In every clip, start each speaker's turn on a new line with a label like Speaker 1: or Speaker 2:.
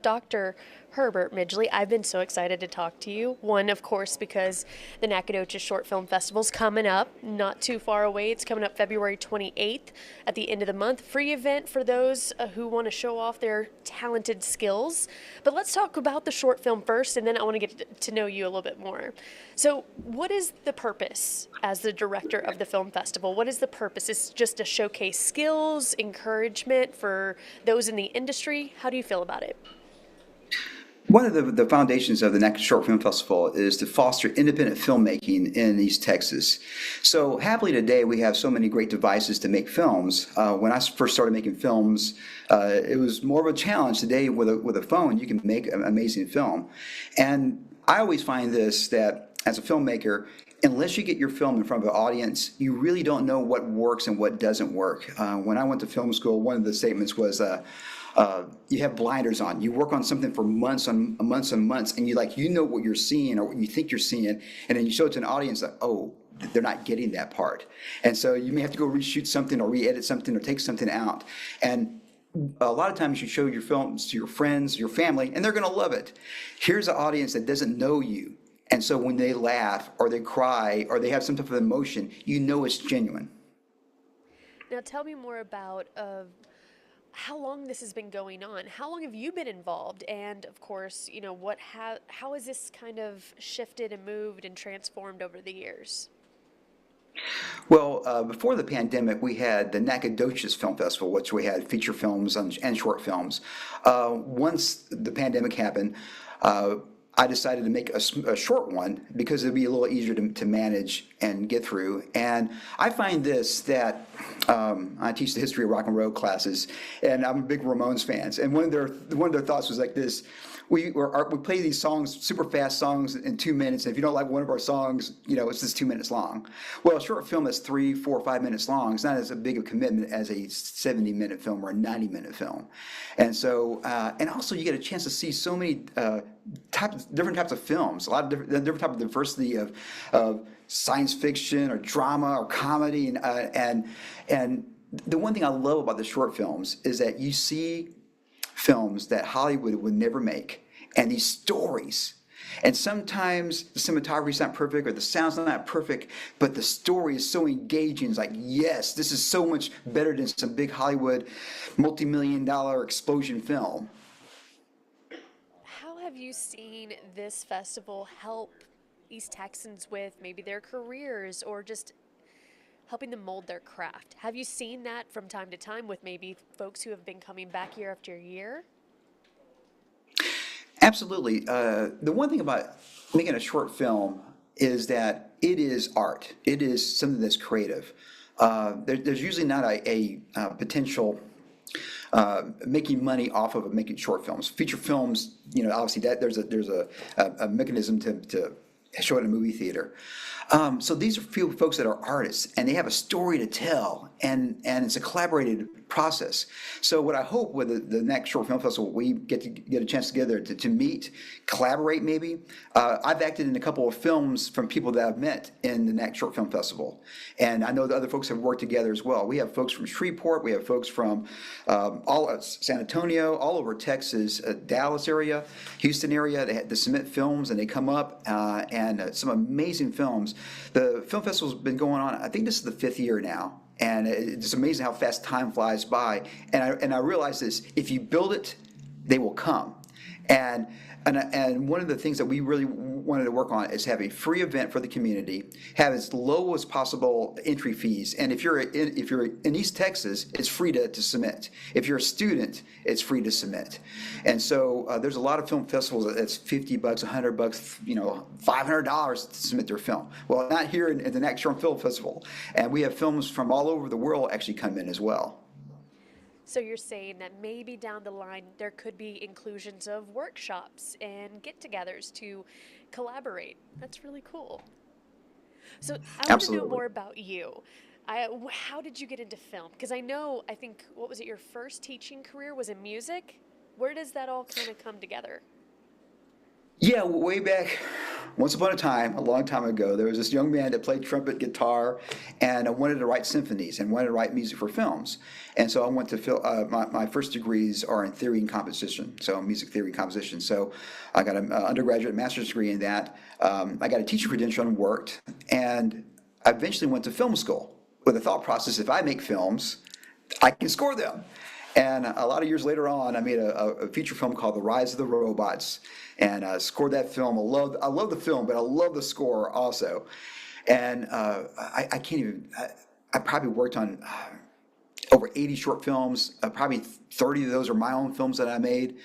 Speaker 1: Dr. Herbert Midgley. I've been so excited to talk to you. One, of course, because the Nacogdoches Short Film Festival is coming up, not too far away. It's coming up February 28th at the end of the month. Free event for those who want to show off their talented skills. But let's talk about the short film first, and then I want to get to know you a little bit more. So what is the purpose as the director of the film festival? What is the purpose? Is it just to showcase skills, encouragement for those in the industry? How do you feel about it?
Speaker 2: One of the foundations of the Nacogdoches Short Film Festival is to foster independent filmmaking in East Texas. So happily today we have so many great devices to make films. When I first started making films, it was more of a challenge. Today with a phone you can make an amazing film. And I always find this, that as a filmmaker, unless you get your film in front of an audience, you really don't know what works and what doesn't work. When I went to film school, one of the statements was, you have blinders on. You work on something for months and months and months, and you know what you're seeing or what you think you're seeing, and then you show it to an audience like, oh, they're not getting that part. And so you may have to go reshoot something or re-edit something or take something out. And a lot of times you show your films to your friends, your family, and they're going to love it. Here's an audience that doesn't know you. And so when they laugh or they cry or they have some type of emotion, you know it's genuine.
Speaker 1: Now tell me more about how long this has been going on. How long have you been involved? And of course, how has this kind of shifted and moved and transformed over the years?
Speaker 2: Well, before the pandemic, we had the Nacogdoches Film Festival, which we had feature films and short films. Once the pandemic happened, I decided to make a short one because it'd be a little easier to manage and get through. And I find this, that I teach the history of rock and roll classes, and I'm a big Ramones fans. And one of their thoughts was like this: we play these songs, super fast songs, in 2 minutes. And if you don't like one of our songs, it's just 2 minutes long. Well, a short film that's 3, 4, 5 minutes long is not as big a commitment as a 70-minute film or a 90-minute film. And so, and also you get a chance to see so many different types of films, a lot of different type of diversity of science fiction or drama or comedy, and the one thing I love about the short films is that you see films that Hollywood would never make, and these stories. And sometimes the cinematography not perfect or the sound's not perfect, but the story is so engaging. It's like, yes, this is so much better than some big Hollywood multi-million-dollar explosion film.
Speaker 1: How have you seen this festival help East Texans with maybe their careers or just helping them mold their craft? Have you seen that from time to time with maybe folks who have been coming back year after year?
Speaker 2: Absolutely. The one thing about making a short film is that it is art. It is something that's creative. There's usually not a potential making money off of making short films. Feature films, obviously that there's a mechanism to show it in a movie theater. So these are few folks that are artists, and they have a story to tell, and it's a collaborated process. So what I hope with the next Short Film Festival, we get a chance together to meet, collaborate maybe. I've acted in a couple of films from people that I've met in the next Short Film Festival, and I know the other folks have worked together as well. We have folks from Shreveport, we have folks from San Antonio, all over Texas, Dallas area, Houston area. They submit films, and they come up, and some amazing films. The film festival's been going on, I think this is the 5th year now, and it's amazing how fast time flies by. And I realize this: if you build it, they will come. And one of the things that we really wanted to work on is have a free event for the community, have as low as possible entry fees. And if you're in East Texas, it's free to submit. If you're a student, it's free to submit. And so there's a lot of film festivals that's $50, $100, $500 to submit their film. Well, not here in the next Short Film Festival, and we have films from all over the world actually come in as well.
Speaker 1: So you're saying that maybe down the line there could be inclusions of workshops and get-togethers to collaborate. That's really cool. So I want to know more about you. How did you get into film? Because I think, what was it, your first teaching career was in music? Where does that all kind of come together?
Speaker 2: Yeah, way back once upon a time, a long time ago, there was this young man that played trumpet, guitar, and wanted to write symphonies and wanted to write music for films. And so I went to my first degrees are in theory and composition, so music theory and composition. So I got an undergraduate master's degree in that. I got a teacher credential and worked, and I eventually went to film school with the thought process: if I make films, I can score them. And a lot of years later on, I made a feature film called The Rise of the Robots, and scored that film. I love the film, but I love the score also. And I can't even. I probably worked on over 80 short films. Probably 30 of those are my own films that I made.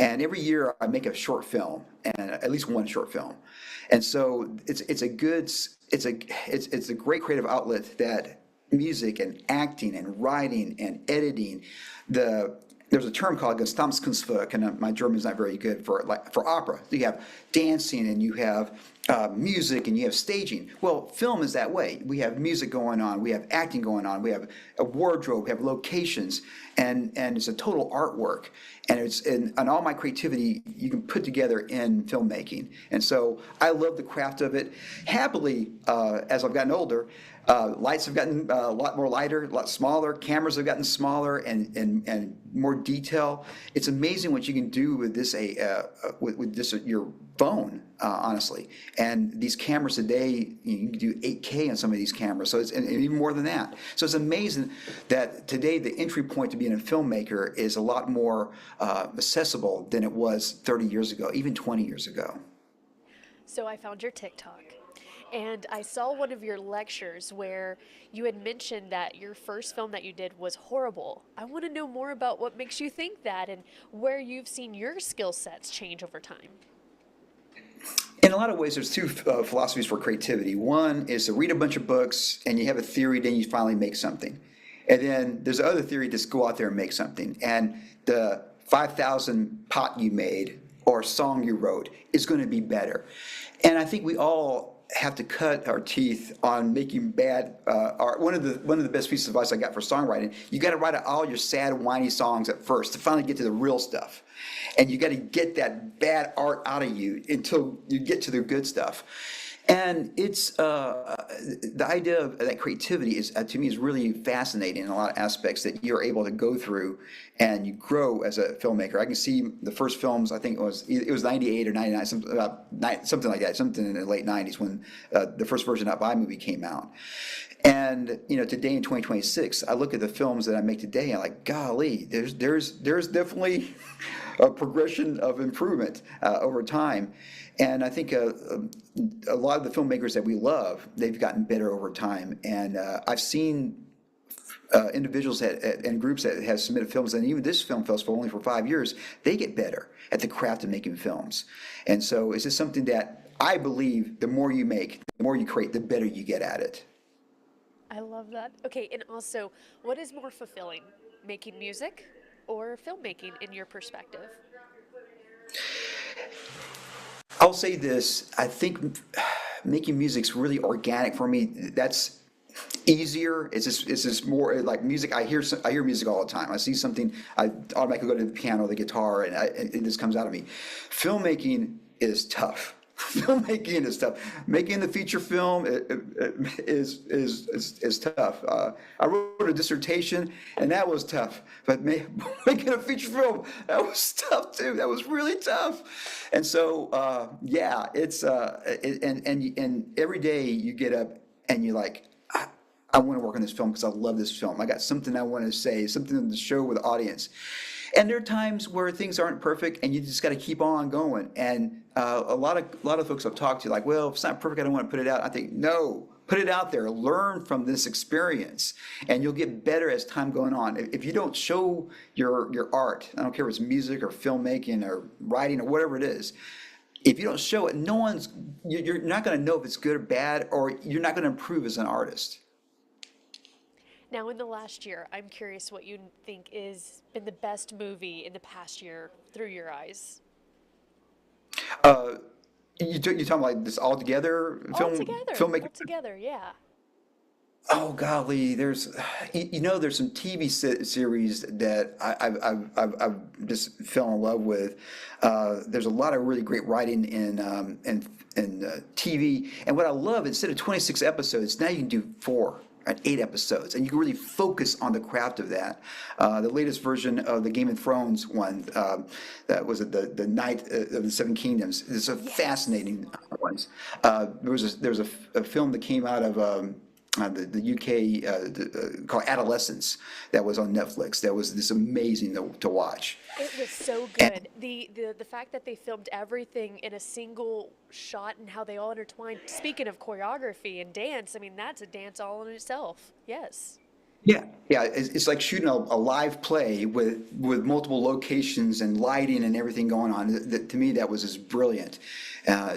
Speaker 2: And every year I make a short film, and at least one short film. And so it's a great creative outlet that music and acting and writing and editing. There's a term called Gesamtkunstwerk, and my German is not very good for opera. You have dancing and you have music and you have staging. Well, film is that way. We have music going on, we have acting going on, we have a wardrobe, we have locations, and it's a total artwork. And all my creativity you can put together in filmmaking. And so I love the craft of it. Happily, as I've gotten older, lights have gotten a lot more lighter, a lot smaller. Cameras have gotten smaller and more detail. It's amazing what you can do with this your phone, honestly. And these cameras today, you can do 8K on some of these cameras, so and even more than that. So it's amazing that today the entry point to being a filmmaker is a lot more accessible than it was 30 years ago, even 20 years ago.
Speaker 1: So I found your TikTok. And I saw one of your lectures where you had mentioned that your first film that you did was horrible. I want to know more about what makes you think that and where you've seen your skill sets change over time.
Speaker 2: In a lot of ways, there's two philosophies for creativity. One is to read a bunch of books and you have a theory, then you finally make something. And then there's the other theory, just go out there and make something. And the 5,000 pot you made or song you wrote is going to be better. And I think we all have to cut our teeth on making bad art. One of the best pieces of advice I got for songwriting: you got to write out all your sad, whiny songs at first to finally get to the real stuff, and you got to get that bad art out of you until you get to the good stuff. And it's the idea of that creativity is to me is really fascinating in a lot of aspects that you're able to go through and you grow as a filmmaker. I can see the first films. I think it was 98 or 99, something like that, something in the late 90s when the first version of iMovie came out. And today in 2026, I look at the films that I make today, and I'm like, golly, there's definitely a progression of improvement over time. And I think a lot of the filmmakers that we love, they've gotten better over time. And I've seen individuals and groups that have submitted films, and even this film festival only for 5 years, they get better at the craft of making films. And so it's just something that I believe the more you make, the more you create, the better you get at it.
Speaker 1: I love that. Okay, and also, what is more fulfilling, making music or filmmaking in your perspective?
Speaker 2: I'll say this: I think making music's really organic for me. That's easier. It's just more like music. I hear music all the time. I see something, I automatically go to the piano, the guitar, and it just comes out of me. Filmmaking is tough. Filmmaking is tough. Making the feature film is tough. I wrote a dissertation, and that was tough. But making a feature film, that was tough too. That was really tough. And so, yeah, it's and every day you get up and you're like, I want to work on this film because I love this film. I got something I want to say, something to show with the audience. And there are times where things aren't perfect, and you just got to keep on going. And a lot of folks I've talked to, like, well, if it's not perfect, I don't want to put it out. I think, no, put it out there. Learn from this experience, and you'll get better as time going on. If you don't show your art, I don't care if it's music or filmmaking or writing or whatever it is, if you don't show it, you're not going to know if it's good or bad, or you're not going to improve as an artist.
Speaker 1: Now, in the last year, I'm curious what you think is been the best movie in the past year through your eyes.
Speaker 2: Uh, you talking like this all together
Speaker 1: All together,
Speaker 2: filmmaking?
Speaker 1: all together, yeah.
Speaker 2: Oh golly, there's some TV series that I've just fell in love with. There's a lot of really great writing in TV, and what I love, instead of 26 episodes, now you can do 4 and 8 episodes, and you can really focus on the craft of that. The latest version of the Game of Thrones one, that was it, the Night of the Seven Kingdoms. It's a fascinating one. There's a film that came out of the UK, called Adolescence, that was on Netflix. That was this amazing to watch.
Speaker 1: It was so
Speaker 2: And
Speaker 1: good. The fact that they filmed everything in a single shot and how they all intertwined. Speaking of choreography and dance, I mean that's a dance all in itself. Yes.
Speaker 2: yeah, it's like shooting a live play with multiple locations and lighting and everything going on. To me, that was just brilliant. I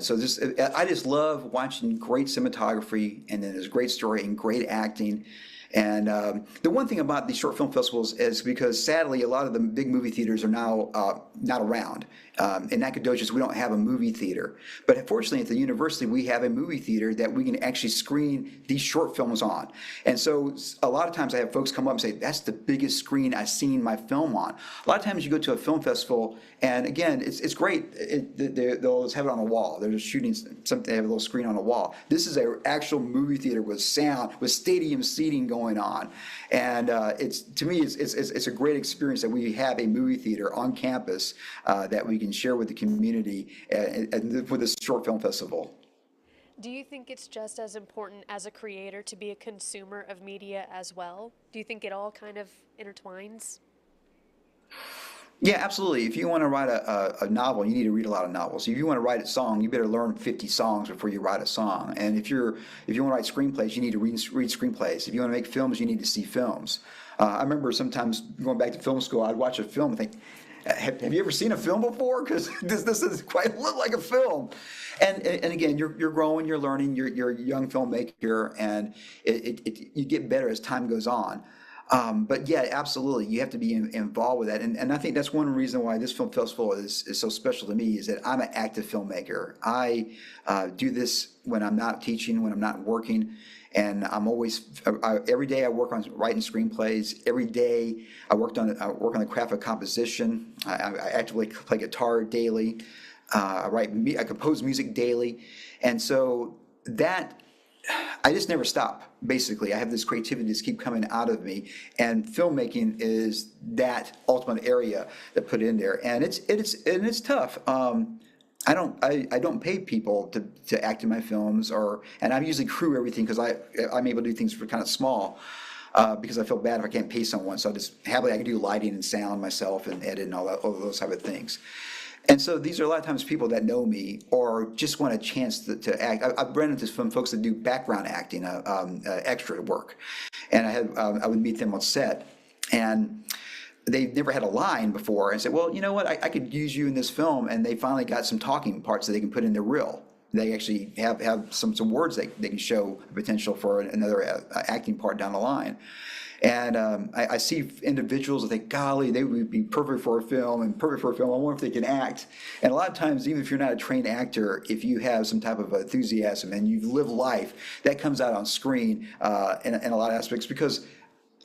Speaker 2: just love watching great cinematography, and then there's great story and great acting. And the one thing about these short film festivals is, because sadly a lot of the big movie theaters are now not around. In Nacogdoches, we don't have a movie theater, but fortunately at the university we have a movie theater that we can actually screen these short films on. And so a lot of times I have folks come up and say, "That's the biggest screen I've seen my film on." A lot of times you go to a film festival, and again, it's great. They'll just have it on a wall. They're just shooting something. They have a little screen on a wall. This is an actual movie theater with sound, with stadium seating going on, and to me it's a great experience that we have a movie theater on campus that we can share with the community and with this short film festival.
Speaker 1: Do you think it's just as important as a creator to be a consumer of media as well? Do you think it all kind of intertwines?
Speaker 2: Yeah, absolutely. If you want to write a novel, you need to read a lot of novels. If you want to write a song, you better learn 50 songs before you write a song. And if you want to write screenplays, you need to read screenplays. If you want to make films, you need to see films. I remember sometimes going back to film school, I'd watch a film and think, have you ever seen a film before? Because this is quite look like a film. And again, you're growing, you're learning, you're a young filmmaker, and you get better as time goes on. But yeah, absolutely, you have to be involved with that, and I think that's one reason why this film festival is so special to me, is that I'm an active filmmaker. I do this when I'm not teaching, when I'm not working, and I'm always every day I work on writing screenplays. Every day I work on the craft of composition. I actively play guitar daily. I compose music daily, and so that. I just never stop. Basically, I have this creativity just keep coming out of me, and filmmaking is that ultimate area that put in there, and it's tough. I don't pay people to act in my films, and I usually crew everything because I'm able to do things for kind of small. Because I feel bad if I can't pay someone, so I can do lighting and sound myself and edit and all those type of things. And so these are a lot of times people that know me or just want a chance to act. I've run into some folks that do background acting, extra work, and I would meet them on set, and they've never had a line before, and said, "Well, you know what? I could use you in this film," and they finally got some talking parts that they can put in their reel. They actually have some words they can show potential for another acting part down the line. And I see individuals that think, golly, they would be perfect for a film and perfect for a film. I wonder if they can act. And a lot of times, even if you're not a trained actor, if you have some type of enthusiasm and you live life, that comes out on screen in a lot of aspects, because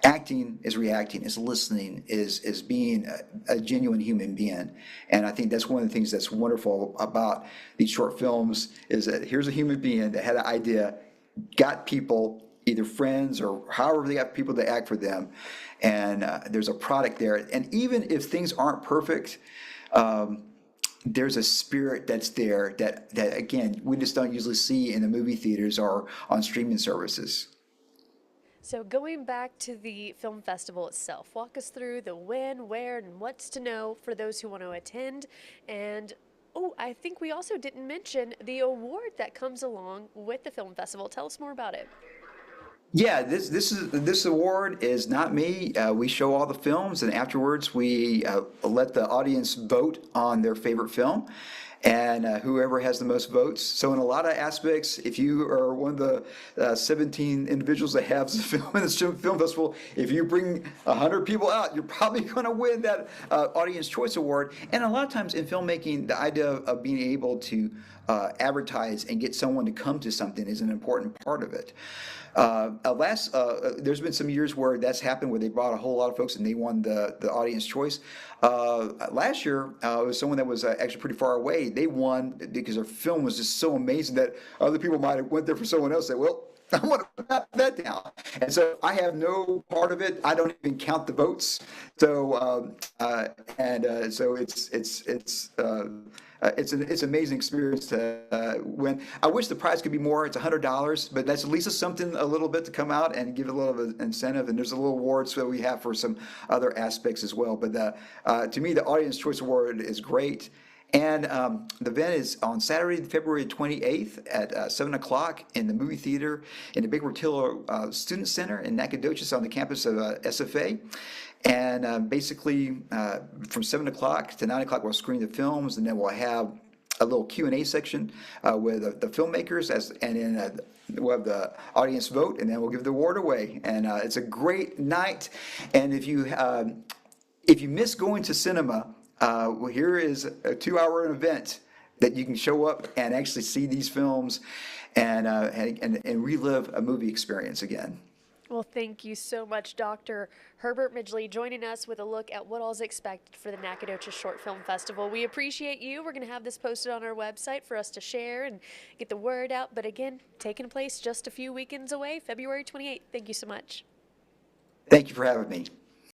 Speaker 2: acting is reacting, is listening, is being a genuine human being. And I think that's one of the things that's wonderful about these short films, is that here's a human being that had an idea, got people, either friends or however they got people to act for them, and there's a product there. And even if things aren't perfect, there's a spirit that's there that again we just don't usually see in the movie theaters or on streaming services.
Speaker 1: So going back to the film festival itself, walk us through the when, where, and what's to know for those who want to attend. And oh, I think we also didn't mention the award that comes along with the film festival. Tell us more about it.
Speaker 2: Yeah, this award is not me. We show all the films, and afterwards we let the audience vote on their favorite film. and whoever has the most votes. So in a lot of aspects, if you are one of the 17 individuals that have the film in this film festival, if you bring 100 people out, you're probably going to win that Audience Choice Award. And a lot of times in filmmaking, the idea of being able to advertise and get someone to come to something is an important part of it. There's been some years where that's happened, where they brought a whole lot of folks and they won the audience choice. Last year, it was someone that was actually pretty far away. They won because their film was just so amazing that other people might have went there for someone else. Said, well, I want to put that down. And so I have no part of it. I don't even count the votes. So it's an amazing experience to win. I wish the prize could be more. It's $100, but that's at least something a little bit to come out and give a little of an incentive. And there's a little awards that we have for some other aspects as well. But to me, the Audience Choice Award is great. And the event is on Saturday, February 28th at 7 o'clock in the movie theater in the Big Portillo Student Center in Nacogdoches on the campus of SFA. And basically, from 7 o'clock to 9 o'clock, we'll screen the films, and then we'll have a little Q&A section with the filmmakers, and then we'll have the audience vote, and then we'll give the award away. And it's a great night. And if you miss going to cinema, well, here is a 2-hour event that you can show up and actually see these films and relive a movie experience again.
Speaker 1: Well, thank you so much, Dr. Herbert Midgley, joining us with a look at what all is expected for the Nacogdoches Short Film Festival. We appreciate you. We're going to have this posted on our website for us to share and get the word out. But again, taking place just a few weekends away, February 28th. Thank you so much.
Speaker 2: Thank you for having me.